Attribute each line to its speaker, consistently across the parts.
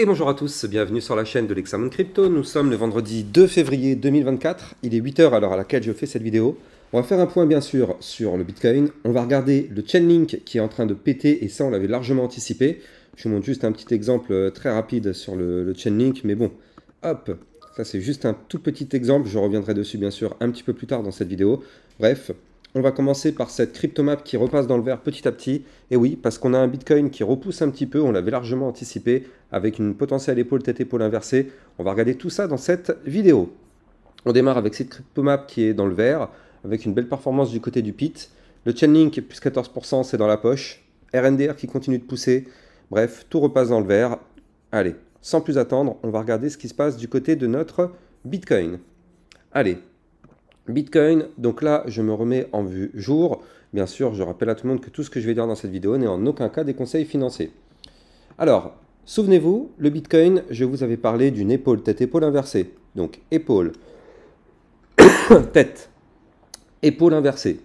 Speaker 1: Et bonjour à tous, bienvenue sur la chaîne de l'Hexamone Crypto. Nous sommes le vendredi 2 février 2024, il est 8 h à l'heure à laquelle je fais cette vidéo. On va faire un point bien sûr sur le Bitcoin, on va regarder le Chainlink qui est en train de péter et ça on l'avait largement anticipé. Je vous montre juste un petit exemple très rapide sur le Chainlink, mais bon, hop, ça c'est juste un tout petit exemple, je reviendrai dessus bien sûr un petit peu plus tard dans cette vidéo. Bref, on va commencer par cette cryptomap qui repasse dans le vert petit à petit. Et oui, parce qu'on a un Bitcoin qui repousse un petit peu, on l'avait largement anticipé, avec une potentielle épaule tête-épaule inversée. On va regarder tout ça dans cette vidéo. On démarre avec cette cryptomap qui est dans le vert, avec une belle performance du côté du pit. Le Chainlink, plus 14%, c'est dans la poche. RNDR qui continue de pousser. Bref, tout repasse dans le vert. Allez, sans plus attendre, on va regarder ce qui se passe du côté de notre Bitcoin. Allez. Bitcoin, donc là, je me remets en vue jour. Bien sûr, je rappelle à tout le monde que tout ce que je vais dire dans cette vidéo n'est en aucun cas des conseils financiers. Alors, souvenez-vous, le Bitcoin, je vous avais parlé d'une épaule tête-épaule inversée. Donc, épaule, tête, épaule inversée.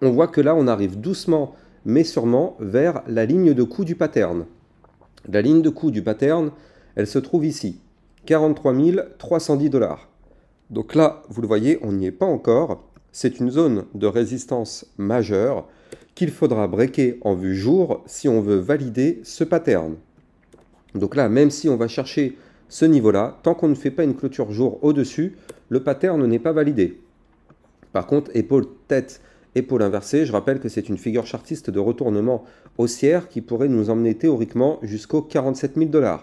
Speaker 1: On voit que là, on arrive doucement, mais sûrement, vers la ligne de coup du pattern. La ligne de coup du pattern, elle se trouve ici, 43 310 $. Donc là, vous le voyez, on n'y est pas encore. C'est une zone de résistance majeure qu'il faudra breaker en vue jour si on veut valider ce pattern. Donc là, même si on va chercher ce niveau-là, tant qu'on ne fait pas une clôture jour au-dessus, le pattern n'est pas validé. Par contre, épaule, tête, épaule inversée, je rappelle que c'est une figure chartiste de retournement haussière qui pourrait nous emmener théoriquement jusqu'aux 47 000 $.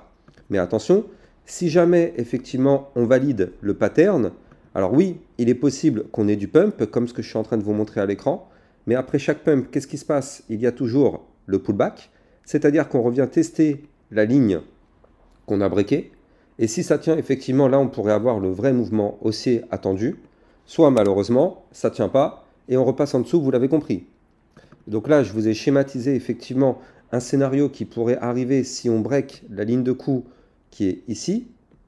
Speaker 1: Mais attention, si jamais, effectivement, on valide le pattern, alors oui, il est possible qu'on ait du pump, comme ce que je suis en train de vous montrer à l'écran, mais après chaque pump, qu'est-ce qui se passe? Il y a toujours le pullback, c'est-à-dire qu'on revient tester la ligne qu'on a breakée, et si ça tient, effectivement, là, on pourrait avoir le vrai mouvement haussier attendu, soit malheureusement, ça ne tient pas, et on repasse en dessous, vous l'avez compris. Donc là, je vous ai schématisé, effectivement, un scénario qui pourrait arriver si on break la ligne de coup qui est ici,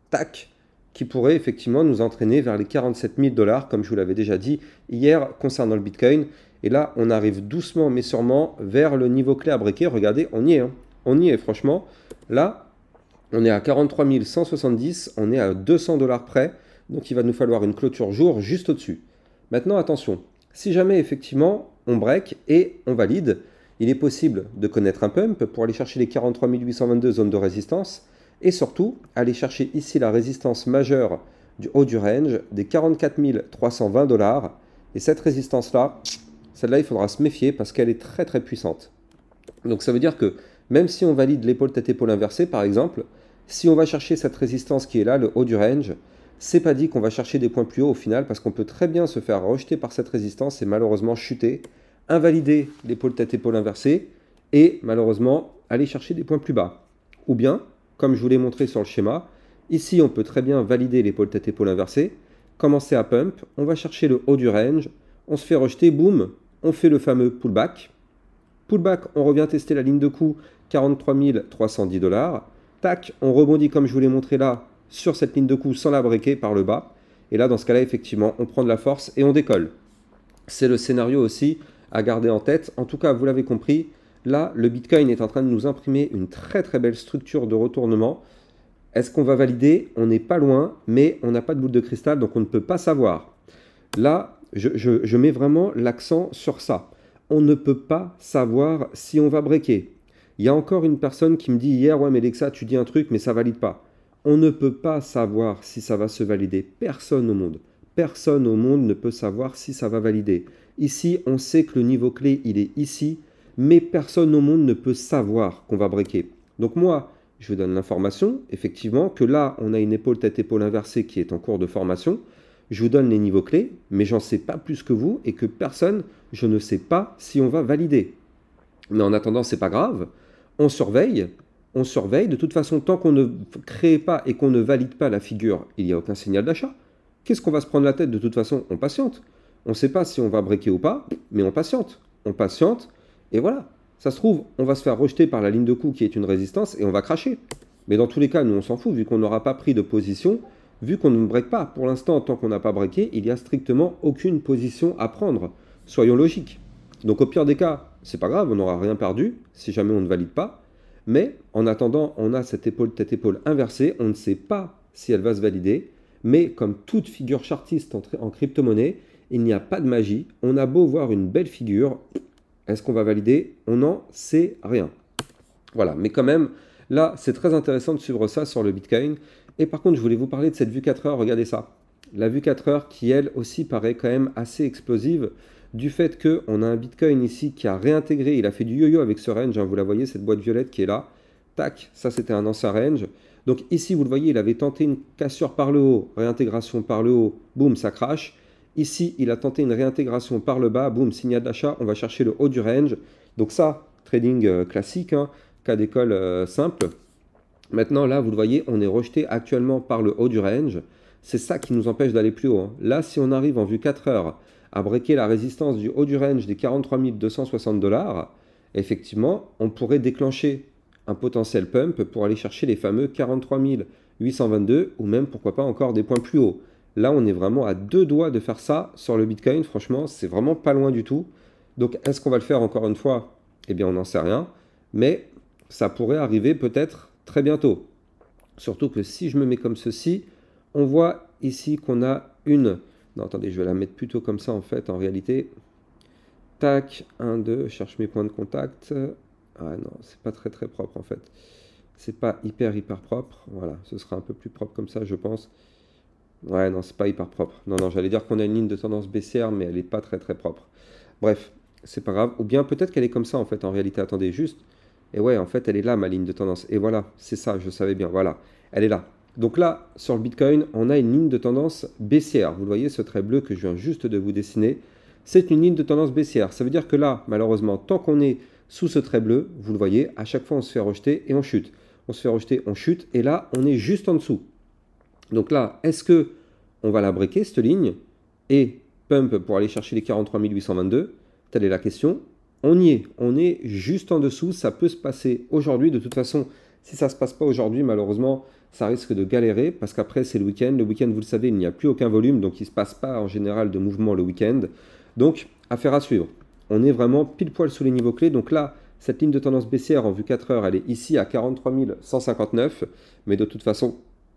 Speaker 1: tac, qui pourrait effectivement nous entraîner vers les 47 000 $, comme je vous l'avais déjà dit hier concernant le Bitcoin. Et là, on arrive doucement mais sûrement vers le niveau clé à breaker. Regardez, on y est, hein. On y est franchement. Là, on est à 43 170, on est à 200 $ près. Donc il va nous falloir une clôture jour juste au-dessus. Maintenant, attention, si jamais effectivement on break et on valide, il est possible de connaître un pump pour aller chercher les 43 822 zones de résistance et surtout aller chercher ici la résistance majeure du haut du range des 44 320 $. Et cette résistance-là, celle-là, il faudra se méfier parce qu'elle est très très puissante. Donc ça veut dire que même si on valide l'épaule tête-épaule inversée par exemple, si on va chercher cette résistance qui est là, le haut du range, c'est pas dit qu'on va chercher des points plus hauts au final parce qu'on peut très bien se faire rejeter par cette résistance et malheureusement chuter, invalider l'épaule tête-épaule inversée et malheureusement aller chercher des points plus bas. Ou bien, comme je vous l'ai montré sur le schéma, ici on peut très bien valider l'épaule tête-épaule inversée, commencer à pump, on va chercher le haut du range, on se fait rejeter, boum, on fait le fameux pullback. Pullback, on revient tester la ligne de coup, 43 310 $. Tac, on rebondit comme je vous l'ai montré là, sur cette ligne de coup sans la breaker par le bas. Et là, dans ce cas-là, effectivement, on prend de la force et on décolle. C'est le scénario aussi à garder en tête. En tout cas, vous l'avez compris, là, le Bitcoin est en train de nous imprimer une très très belle structure de retournement. Est-ce qu'on va valider? On n'est pas loin, mais on n'a pas de boule de cristal, donc on ne peut pas savoir. Là, je mets vraiment l'accent sur ça. On ne peut pas savoir si on va breaker. Il y a encore une personne qui me dit hier, ouais mais Lexa, tu dis un truc, mais ça ne valide pas. On ne peut pas savoir si ça va se valider. Personne au monde ne peut savoir si ça va valider. Ici, on sait que le niveau clé, il est ici, mais personne au monde ne peut savoir qu'on va breaker. Donc moi, je vous donne l'information, effectivement, que là, on a une épaule tête-épaule inversée qui est en cours de formation. Je vous donne les niveaux clés, mais j'en sais pas plus que vous et que personne, je ne sais pas si on va valider. Mais en attendant, c'est pas grave. On surveille. De toute façon, tant qu'on ne crée pas et qu'on ne valide pas la figure, il n'y a aucun signal d'achat. Qu'est-ce qu'on va se prendre la tête? De toute façon, on patiente. On ne sait pas si on va breaker ou pas, mais on patiente. On patiente, et voilà. Ça se trouve, on va se faire rejeter par la ligne de coup qui est une résistance et on va cracher. Mais dans tous les cas, nous, on s'en fout, vu qu'on n'aura pas pris de position, vu qu'on ne break pas. Pour l'instant, tant qu'on n'a pas breaké, il n'y a strictement aucune position à prendre. Soyons logiques. Donc au pire des cas, c'est pas grave, on n'aura rien perdu si jamais on ne valide pas. Mais en attendant, on a cette épaule tête-épaule inversée. On ne sait pas si elle va se valider. Mais comme toute figure chartiste en crypto-monnaie, il n'y a pas de magie. On a beau voir une belle figure, est-ce qu'on va valider? On n'en sait rien. Voilà, mais quand même, là, c'est très intéressant de suivre ça sur le Bitcoin. Et par contre, je voulais vous parler de cette vue 4 heures, regardez ça. La vue 4 heures qui, elle aussi, paraît quand même assez explosive du fait qu'on a un Bitcoin ici qui a réintégré, il a fait du yo-yo avec ce range, hein, vous la voyez, cette boîte violette qui est là. Tac, ça c'était un ancien range. Donc ici, vous le voyez, il avait tenté une cassure par le haut, réintégration par le haut, boum, ça crache. Ici, il a tenté une réintégration par le bas, boum, signal d'achat, on va chercher le haut du range. Donc ça, trading classique, hein, cas d'école simple. Maintenant, là, vous le voyez, on est rejeté actuellement par le haut du range. C'est ça qui nous empêche d'aller plus haut, hein. Là, si on arrive en vue 4 heures à breaker la résistance du haut du range des 43 260 $, effectivement, on pourrait déclencher un potentiel pump pour aller chercher les fameux 43 822 ou même, pourquoi pas, encore des points plus hauts. Là, on est vraiment à 2 doigts de faire ça sur le Bitcoin. Franchement, c'est vraiment pas loin du tout. Donc, est-ce qu'on va le faire encore une fois? Eh bien, on n'en sait rien. Mais ça pourrait arriver peut-être très bientôt. Surtout que si je me mets comme ceci, on voit ici qu'on a une... Non, attendez, je vais la mettre plutôt comme ça en fait, en réalité. Tac, 1, 2, je cherche mes points de contact. Ah non, c'est pas très très propre en fait. C'est pas hyper propre. Voilà, ce sera un peu plus propre comme ça, je pense. Ouais, non, c'est pas hyper propre. Non, non, j'allais dire qu'on a une ligne de tendance baissière, mais elle n'est pas très très propre. Bref, c'est pas grave. Ou bien peut-être qu'elle est comme ça en fait, en réalité. Attendez, juste. Et ouais, en fait, elle est là, ma ligne de tendance. Et voilà, c'est ça, je savais bien. Voilà, elle est là. Donc là, sur le Bitcoin, on a une ligne de tendance baissière. Vous voyez ce trait bleu que je viens juste de vous dessiner. C'est une ligne de tendance baissière. Ça veut dire que là, malheureusement, tant qu'on est sous ce trait bleu, vous le voyez, à chaque fois, on se fait rejeter et on chute. On se fait rejeter, on chute. Et là, on est juste en dessous. Donc là, est-ce que on va la breaker, cette ligne, et pump pour aller chercher les 43 822? Telle est la question. On y est. On est juste en dessous. Ça peut se passer aujourd'hui. De toute façon, si ça ne se passe pas aujourd'hui, malheureusement, ça risque de galérer parce qu'après, c'est le week-end. Le week-end, vous le savez, il n'y a plus aucun volume, donc il ne se passe pas en général de mouvement le week-end. Donc, affaire à suivre. On est vraiment pile poil sous les niveaux clés. Donc là, cette ligne de tendance baissière en vue 4 heures, elle est ici à 43 159. Mais de toute façon,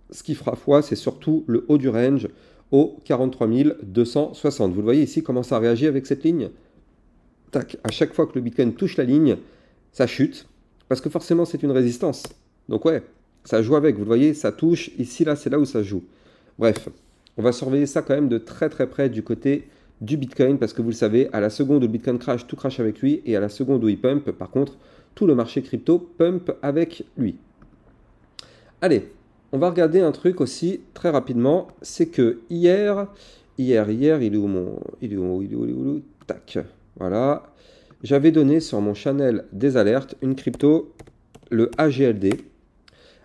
Speaker 1: ce qui fera foi, c'est surtout le haut du range au 43 260. Vous le voyez ici, comment ça réagit avec cette ligne? Tac, à chaque fois que le Bitcoin touche la ligne, ça chute. Parce que forcément, c'est une résistance. Donc ouais, ça joue avec, vous le voyez, ça touche. Ici, là, c'est là où ça joue. Bref, on va surveiller ça quand même de très très près du côté du Bitcoin. Parce que vous le savez, à la seconde où le Bitcoin crash, tout crash avec lui. Et à la seconde où il pump, par contre, tout le marché crypto pump avec lui. Allez, on va regarder un truc aussi très rapidement. C'est que hier, il est où mon... Il est où tac. Voilà, j'avais donné sur mon channel des alertes une crypto, le AGLD.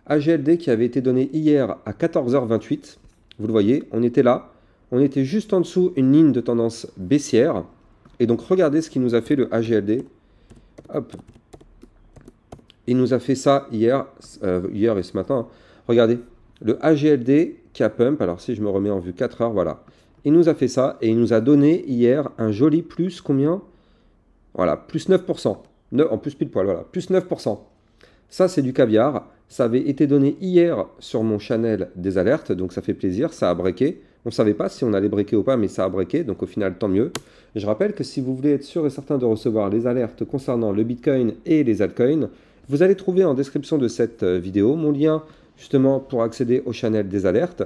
Speaker 1: AGLD qui avait été donné hier à 14h28. Vous le voyez, on était là. On était juste en dessous une ligne de tendance baissière. Et donc, regardez ce qu'il nous a fait le AGLD. Hop. Il nous a fait ça hier et ce matin. Regardez, le AGLD qui a pump. Alors, si je me remets en vue 4 heures, voilà. Il nous a fait ça et il nous a donné hier un joli plus, combien? Voilà, plus 9%. En plus pile poil, voilà, plus 9%. Ça, c'est du caviar. Ça avait été donné hier sur mon channel des alertes, donc ça fait plaisir, ça a breaké. On ne savait pas si on allait breaker ou pas, mais ça a breaké, donc au final, tant mieux. Je rappelle que si vous voulez être sûr et certain de recevoir les alertes concernant le Bitcoin et les altcoins, vous allez trouver en description de cette vidéo mon lien justement pour accéder au channel des alertes.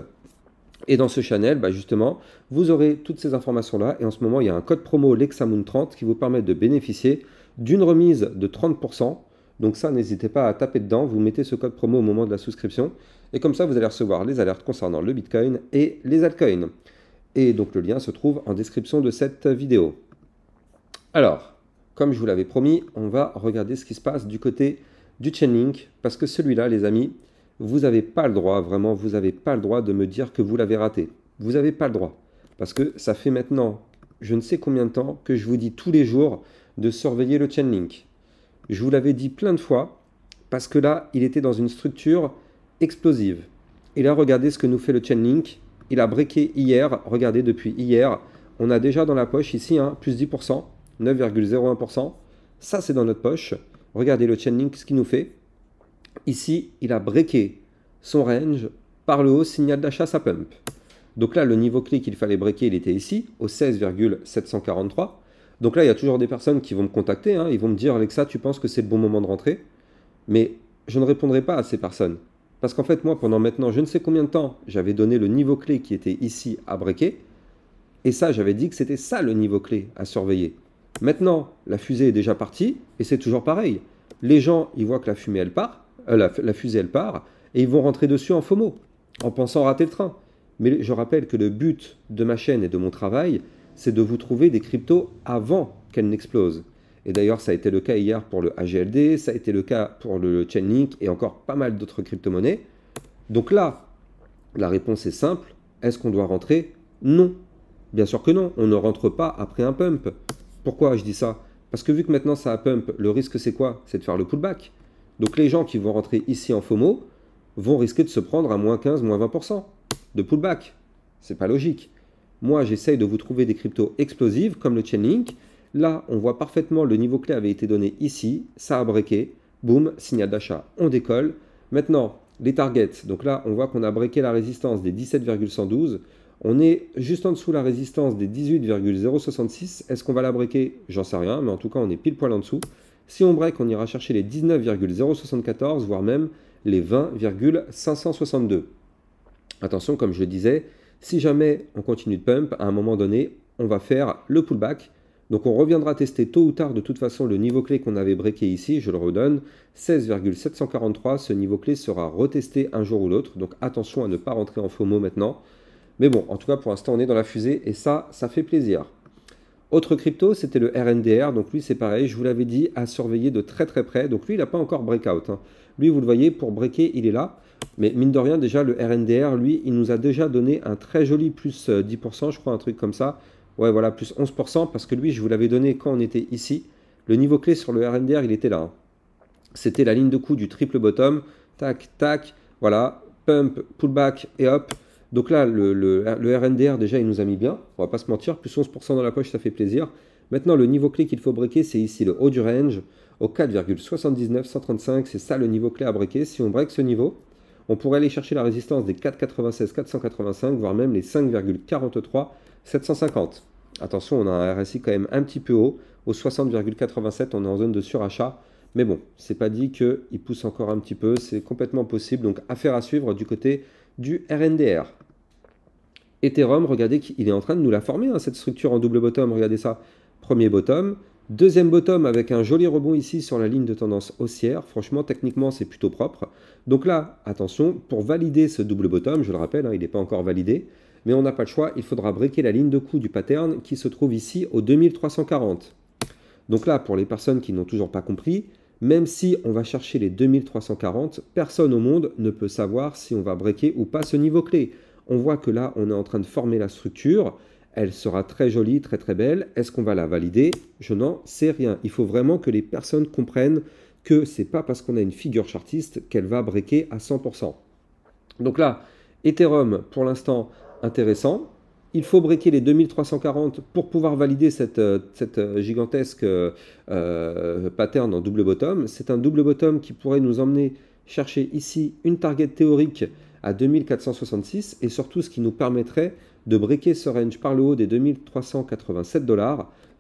Speaker 1: Et dans ce channel, bah justement, vous aurez toutes ces informations-là. Et en ce moment, il y a un code promo LEXAMOON30 qui vous permet de bénéficier d'une remise de 30%. Donc ça, n'hésitez pas à taper dedans. Vous mettez ce code promo au moment de la souscription. Et comme ça, vous allez recevoir les alertes concernant le Bitcoin et les altcoins. Et donc le lien se trouve en description de cette vidéo. Alors, comme je vous l'avais promis, on va regarder ce qui se passe du côté du Chainlink. Parce que celui-là, les amis, vous n'avez pas le droit, vraiment, vous n'avez pas le droit de me dire que vous l'avez raté. Vous n'avez pas le droit. Parce que ça fait maintenant, je ne sais combien de temps, que je vous dis tous les jours de surveiller le Chainlink. Je vous l'avais dit plein de fois, parce que là, il était dans une structure explosive. Et là, regardez ce que nous fait le Chainlink. Il a breaké hier, regardez, depuis hier, on a déjà dans la poche ici, hein, plus 10%, 9,01%. Ça, c'est dans notre poche. Regardez le Chainlink, ce qu'il nous fait. Ici, il a breaké son range par le haut, signal d'achat, ça pump. Donc là, le niveau clé qu'il fallait breaker, il était ici, au 16,743. Donc là, il y a toujours des personnes qui vont me contacter, hein, ils vont me dire, Alexa, tu penses que c'est le bon moment de rentrer? Mais je ne répondrai pas à ces personnes. Parce qu'en fait, moi, pendant maintenant je ne sais combien de temps, j'avais donné le niveau clé qui était ici à breaker. Et ça, j'avais dit que c'était ça le niveau clé à surveiller. Maintenant, la fusée est déjà partie, et c'est toujours pareil. Les gens, ils voient que la fumée, elle part, la fusée, elle part, et ils vont rentrer dessus en FOMO, en pensant rater le train. Mais je rappelle que le but de ma chaîne et de mon travail, c'est de vous trouver des cryptos avant qu'elles n'explosent. Et d'ailleurs, ça a été le cas hier pour le AGLD, ça a été le cas pour le Chainlink et encore pas mal d'autres crypto-monnaies. Donc là, la réponse est simple. Est-ce qu'on doit rentrer? Non. Bien sûr que non, on ne rentre pas après un pump. Pourquoi je dis ça? Parce que vu que maintenant ça a pump, le risque c'est quoi? C'est de faire le pullback. Donc les gens qui vont rentrer ici en FOMO vont risquer de se prendre à moins 15, moins 20% de pullback. C'est pas logique. Moi, j'essaye de vous trouver des cryptos explosives comme le Chainlink. Là, on voit parfaitement le niveau clé avait été donné ici, ça a breaké, boum, signal d'achat, on décolle. Maintenant, les targets, donc là, on voit qu'on a breaké la résistance des 17,112. On est juste en dessous la résistance des 18,066. Est-ce qu'on va la breaker? J'en sais rien, mais en tout cas, on est pile poil en dessous. Si on break, on ira chercher les 19,074, voire même les 20,562. Attention, comme je le disais, si jamais on continue de pump, à un moment donné, on va faire le pullback. Donc on reviendra tester tôt ou tard de toute façon le niveau clé qu'on avait breaké ici, je le redonne, 16,743. Ce niveau clé sera retesté un jour ou l'autre, donc attention à ne pas rentrer en FOMO maintenant. Mais bon, en tout cas pour l'instant on est dans la fusée et ça fait plaisir. Autre crypto, c'était le RNDR, donc lui c'est pareil, je vous l'avais dit, à surveiller de très très près. Donc lui il n'a pas encore breakout, hein. Lui vous le voyez, pour breaker il est là. Mais mine de rien, déjà, le RNDR, lui, il nous a déjà donné un très joli plus 10%, je crois, un truc comme ça. Ouais, voilà, plus 11%, parce que lui, je vous l'avais donné quand on était ici. Le niveau clé sur le RNDR, il était là, hein. C'était la ligne de coup du triple bottom. Tac, tac, voilà, pump, pullback et hop. Donc là, le RNDR, déjà, il nous a mis bien. On va pas se mentir, plus 11% dans la poche, ça fait plaisir. Maintenant, le niveau clé qu'il faut breaker, c'est ici le haut du range, au 4,79135. C'est ça le niveau clé à breaker. Si on break ce niveau, on pourrait aller chercher la résistance des 4,96, 485, voire même les 5,43, 750. Attention, on a un RSI quand même un petit peu haut. Au 60,87, on est en zone de surachat. Mais bon, c'est pas dit qu'il pousse encore un petit peu. C'est complètement possible. Donc, affaire à suivre du côté du RNDR. Ethereum, regardez qu'il est en train de nous la former, hein, cette structure en double bottom. Regardez ça. Premier bottom. Deuxième bottom avec un joli rebond ici sur la ligne de tendance haussière. Franchement, techniquement, c'est plutôt propre. Donc là, attention, pour valider ce double bottom, je le rappelle, hein, il n'est pas encore validé, mais on n'a pas le choix, il faudra breaker la ligne de coup du pattern qui se trouve ici au 2340. Donc là, pour les personnes qui n'ont toujours pas compris, même si on va chercher les 2340, personne au monde ne peut savoir si on va breaker ou pas ce niveau clé. On voit que là, on est en train de former la structure. Elle sera très jolie, très très belle. Est-ce qu'on va la valider? Je n'en sais rien. Il faut vraiment que les personnes comprennent que c'est pas parce qu'on a une figure chartiste qu'elle va breaker à 100%. Donc là, Ethereum, pour l'instant, intéressant. Il faut breaker les 2340 pour pouvoir valider cette gigantesque pattern en double bottom. C'est un double bottom qui pourrait nous emmener chercher ici une target théorique à 2466 et surtout ce qui nous permettrait de breaker ce range par le haut des 2387 $.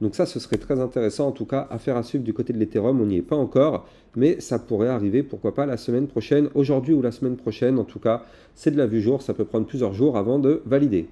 Speaker 1: Donc ça, ce serait très intéressant, en tout cas, à faire à suivre du côté de l'Ethereum. On n'y est pas encore, mais ça pourrait arriver, pourquoi pas, la semaine prochaine, aujourd'hui ou la semaine prochaine. En tout cas, c'est de la vue jour, ça peut prendre plusieurs jours avant de valider.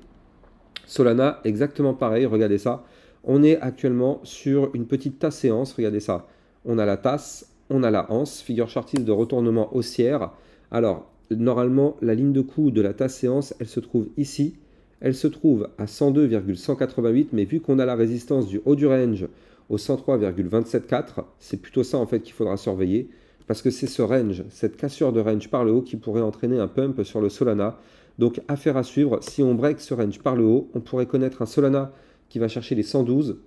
Speaker 1: Solana, exactement pareil, regardez ça. On est actuellement sur une petite tasse séance, regardez ça. On a la tasse, on a la anse, figure chartiste de retournement haussière. Alors, normalement, la ligne de coup de la tasse séance, elle se trouve ici. Elle se trouve à 102,188, mais vu qu'on a la résistance du haut du range au 103,274, c'est plutôt ça en fait qu'il faudra surveiller, parce que c'est ce range, cette cassure de range par le haut qui pourrait entraîner un pump sur le Solana. Donc affaire à suivre, si on break ce range par le haut, on pourrait connaître un Solana qui va chercher les 112,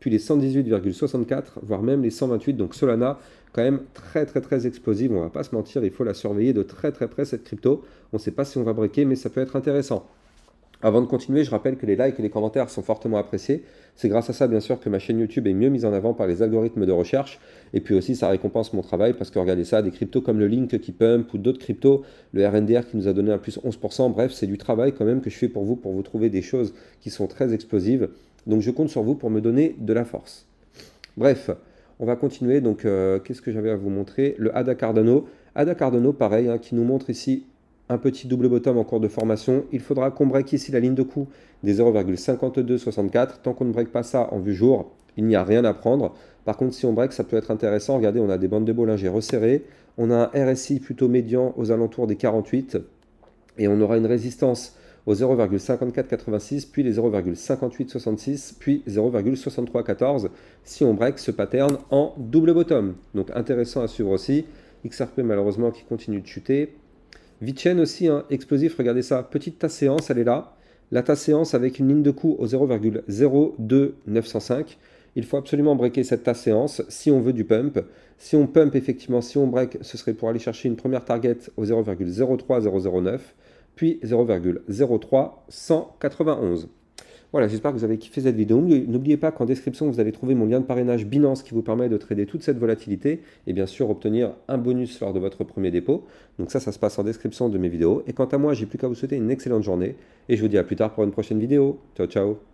Speaker 1: puis les 118,64, voire même les 128. Donc Solana, quand même très très très explosive, on va pas se mentir, il faut la surveiller de très très près cette crypto. On ne sait pas si on va breaker, mais ça peut être intéressant. Avant de continuer, je rappelle que les likes et les commentaires sont fortement appréciés. C'est grâce à ça, bien sûr, que ma chaîne YouTube est mieux mise en avant par les algorithmes de recherche. Et puis aussi, ça récompense mon travail parce que regardez ça, des cryptos comme le Link qui pump ou d'autres cryptos, le RNDR qui nous a donné un plus 11%. Bref, c'est du travail quand même que je fais pour vous trouver des choses qui sont très explosives. Donc je compte sur vous pour me donner de la force. Bref, on va continuer. Donc, qu'est-ce que j'avais à vous montrer? Le ADA Cardano. ADA Cardano, pareil, hein, qui nous montre ici un petit double bottom en cours de formation. Il faudra qu'on break ici la ligne de coup des 0,5264. Tant qu'on ne break pas ça en vue jour, il n'y a rien à prendre. Par contre, si on break, ça peut être intéressant. Regardez, on a des bandes de Bollinger resserrées. On a un RSI plutôt médian aux alentours des 48. Et on aura une résistance aux 0,5486, puis les 0,5866, puis 0,6314 si on break ce pattern en double bottom. Donc intéressant à suivre aussi. XRP malheureusement qui continue de chuter. VeChain aussi, hein, explosif, regardez ça. Petite tasse séance, elle est là. La tasse séance avec une ligne de coup au 0,02905. Il faut absolument breaker cette tasse séance si on veut du pump. Si on pump, effectivement, si on break, ce serait pour aller chercher une première target au 0,03009, puis 0,03191. Voilà, j'espère que vous avez kiffé cette vidéo. N'oubliez pas qu'en description, vous allez trouver mon lien de parrainage Binance qui vous permet de trader toute cette volatilité et bien sûr obtenir un bonus lors de votre premier dépôt. Donc ça se passe en description de mes vidéos. Et quant à moi, j'ai plus qu'à vous souhaiter une excellente journée et je vous dis à plus tard pour une prochaine vidéo. Ciao, ciao!